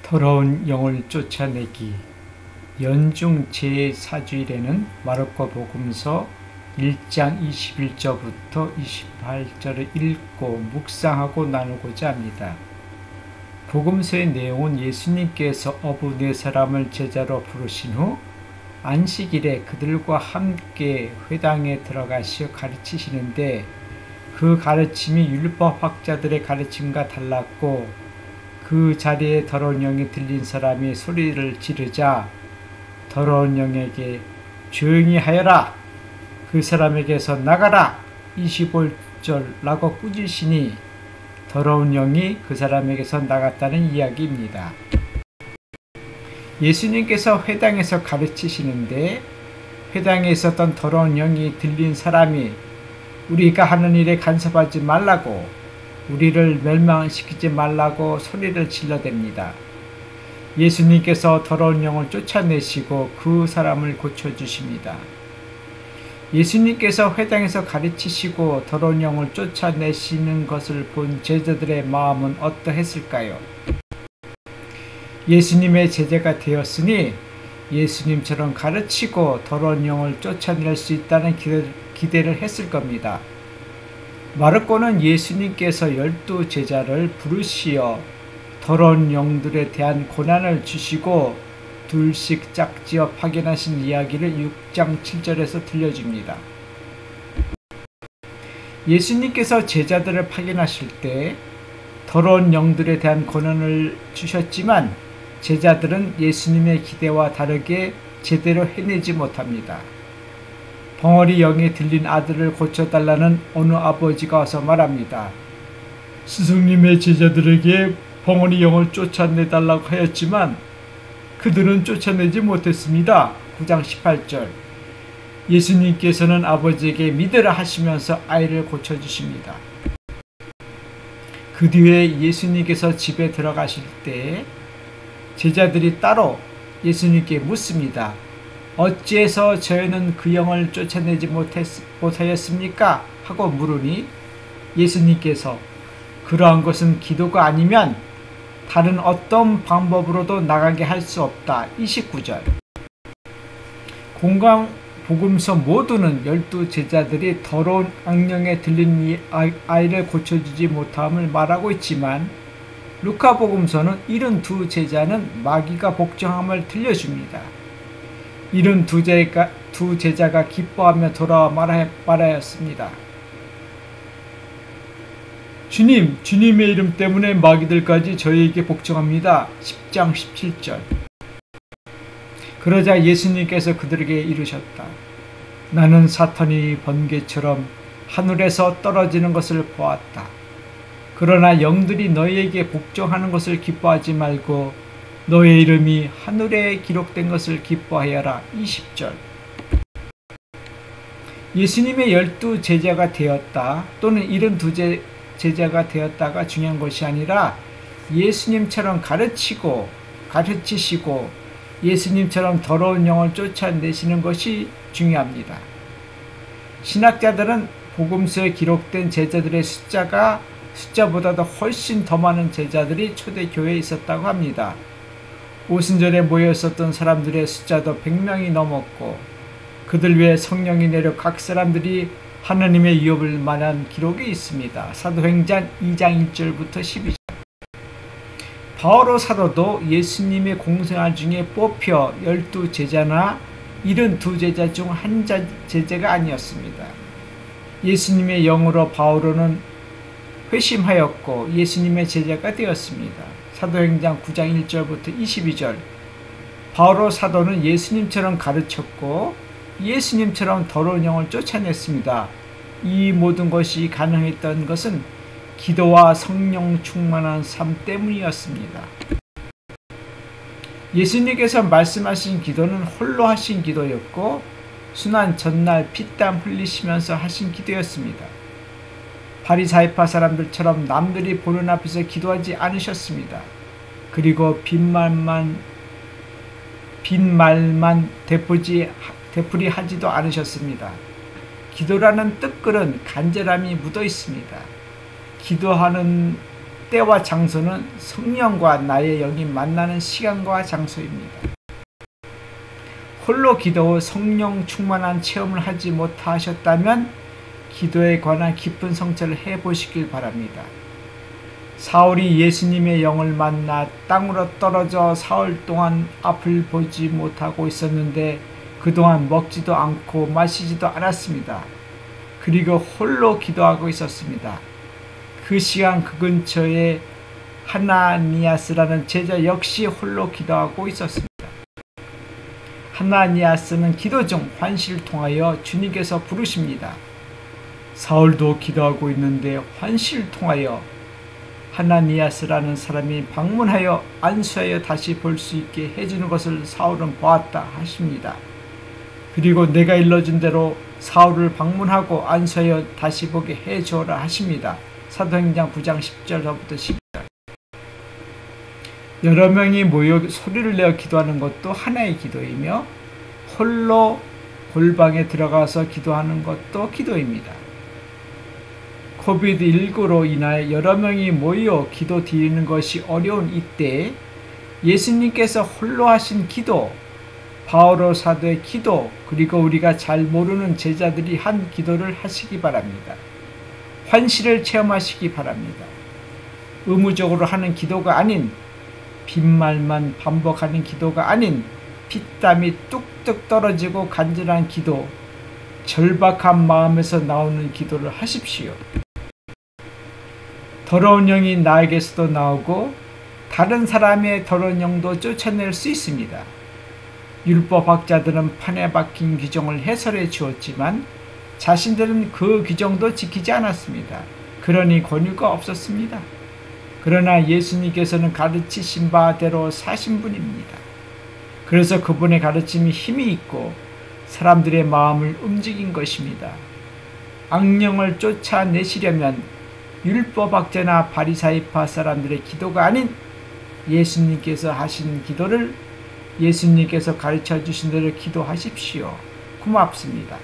더러운 영을 쫓아내기. 연중 제4주일에는 마르코 복음서 1장 21절부터 28절을 읽고 묵상하고 나누고자 합니다. 복음서의 내용은 예수님께서 어부 네 사람을 제자로 부르신 후 안식일에 그들과 함께 회당에 들어가시어 가르치시는데, 그 가르침이 율법학자들의 가르침과 달랐고, 그 자리에 더러운 영이 들린 사람이 소리를 지르자 더러운 영에게 조용히 하여라, 그 사람에게서 나가라 25절라고 꾸짖으시니 더러운 영이 그 사람에게서 나갔다는 이야기입니다. 예수님께서 회당에서 가르치시는데, 회당에 있었던 더러운 영이 들린 사람이 우리가 하는 일에 간섭하지 말라고, 우리를 멸망시키지 말라고 소리를 질러댑니다. 예수님께서 더러운 영을 쫓아내시고 그 사람을 고쳐주십니다. 예수님께서 회당에서 가르치시고 더러운 영을 쫓아내시는 것을 본 제자들의 마음은 어떠했을까요? 예수님의 제자가 되었으니 예수님처럼 가르치고 더러운 영을 쫓아낼 수 있다는 기대를 했을 겁니다. 마르코는 예수님께서 12제자를 부르시어 더러운 영들에 대한 고난을 주시고 둘씩 짝지어 파견하신 이야기를 6장 7절에서 들려줍니다. 예수님께서 제자들을 파견하실 때 더러운 영들에 대한 고난을 주셨지만 제자들은 예수님의 기대와 다르게 제대로 해내지 못합니다. 벙어리 영이 들린 아들을 고쳐달라는 어느 아버지가 와서 말합니다. 스승님의 제자들에게 벙어리 영을 쫓아내달라고 하였지만 그들은 쫓아내지 못했습니다. 9장 18절. 예수님께서는 아버지에게 믿으라 하시면서 아이를 고쳐주십니다. 그 뒤에 예수님께서 집에 들어가실 때 제자들이 따로 예수님께 묻습니다. 어찌해서 저희는 그 영을 쫓아내지 못하였습니까? 하고 물으니 예수님께서 그러한 것은 기도가 아니면 다른 어떤 방법으로도 나가게 할 수 없다. 29절. 공강 복음서 모두는 12제자들이 더러운 악령에 들린 아이를 고쳐주지 못함을 말하고 있지만, 루카 복음서는 72제자는 마귀가 복종함을 들려줍니다. 72제자가 기뻐하며 돌아와 말하였습니다. 주님, 주님의 이름 때문에 마귀들까지 저희에게 복종합니다. 10장 17절. 그러자 예수님께서 그들에게 이르셨다. 나는 사탄이 번개처럼 하늘에서 떨어지는 것을 보았다. 그러나 영들이 너희에게 복종하는 것을 기뻐하지 말고 너의 이름이 하늘에 기록된 것을 기뻐하여라. 20절. 예수님의 12제자가 되었다 또는 72제자가 되었다가 중요한 것이 아니라 예수님처럼 가르치시고 예수님처럼 더러운 영을 쫓아내시는 것이 중요합니다. 신학자들은 복음서에 기록된 제자들의 숫자보다도 훨씬 더 많은 제자들이 초대교회에 있었다고 합니다. 오순절에 모여 있었던 사람들의 숫자도 100명이 넘었고, 그들 위에 성령이 내려 각 사람들이 하나님의 유업을 말한 기록이 있습니다. 사도행전 2장 1절부터 12절. 바오로 사도도 예수님의 공생활 중에 뽑혀 12제자나 72제자 중 한 제자가 아니었습니다. 예수님의 영으로 바오로는 회심하였고 예수님의 제자가 되었습니다. 사도행전 9장 1절부터 22절. 바오로 사도는 예수님처럼 가르쳤고 예수님처럼 더러운 영을 쫓아냈습니다. 이 모든 것이 가능했던 것은 기도와 성령 충만한 삶 때문이었습니다. 예수님께서 말씀하신 기도는 홀로 하신 기도였고 순환 전날 피땀 흘리시면서 하신 기도였습니다. 바리사이파 사람들처럼 남들이 보는 앞에서 기도하지 않으셨습니다. 그리고 빈말만 되풀이 하지도 않으셨습니다. 기도라는 뜻글은 간절함이 묻어 있습니다. 기도하는 때와 장소는 성령과 나의 영이 만나는 시간과 장소입니다. 홀로 기도 후 성령 충만한 체험을 하지 못하셨다면 기도에 관한 깊은 성찰을 해보시길 바랍니다. 사울이 예수님의 영을 만나 땅으로 떨어져 사흘 동안 앞을 보지 못하고 있었는데 그동안 먹지도 않고 마시지도 않았습니다. 그리고 홀로 기도하고 있었습니다. 그 시간 그 근처에 하나니아스라는 제자 역시 홀로 기도하고 있었습니다. 하나니아스는 기도 중 환시를 통하여 주님께서 부르십니다. 사울도 기도하고 있는데 환시를 통하여 하나니아스라는 사람이 방문하여 안수하여 다시 볼 수 있게 해주는 것을 사울은 보았다 하십니다. 그리고 내가 일러준 대로 사울을 방문하고 안수하여 다시 보게 해주어라 하십니다. 사도행전 9장 10절부터 12절. 여러 명이 모여 소리를 내어 기도하는 것도 하나의 기도이며 홀로 골방에 들어가서 기도하는 것도 기도입니다. 코비드19로 인하여 여러 명이 모여 기도 드리는 것이 어려운 이때 예수님께서 홀로 하신 기도, 바오로 사도의 기도, 그리고 우리가 잘 모르는 제자들이 한 기도를 하시기 바랍니다. 환시를 체험하시기 바랍니다. 의무적으로 하는 기도가 아닌, 빈말만 반복하는 기도가 아닌, 피땀이 뚝뚝 떨어지고 간절한 기도, 절박한 마음에서 나오는 기도를 하십시오. 더러운 영이 나에게서도 나오고 다른 사람의 더러운 영도 쫓아낼 수 있습니다. 율법학자들은 판에 박힌 규정을 해설해 주었지만 자신들은 그 규정도 지키지 않았습니다. 그러니 권유가 없었습니다. 그러나 예수님께서는 가르치신 바대로 사신 분입니다. 그래서 그분의 가르침이 힘이 있고 사람들의 마음을 움직인 것입니다. 악령을 쫓아내시려면 율법학자나 바리사이파 사람들의 기도가 아닌 예수님께서 하신 기도를 예수님께서 가르쳐 주신 대로 기도하십시오. 고맙습니다.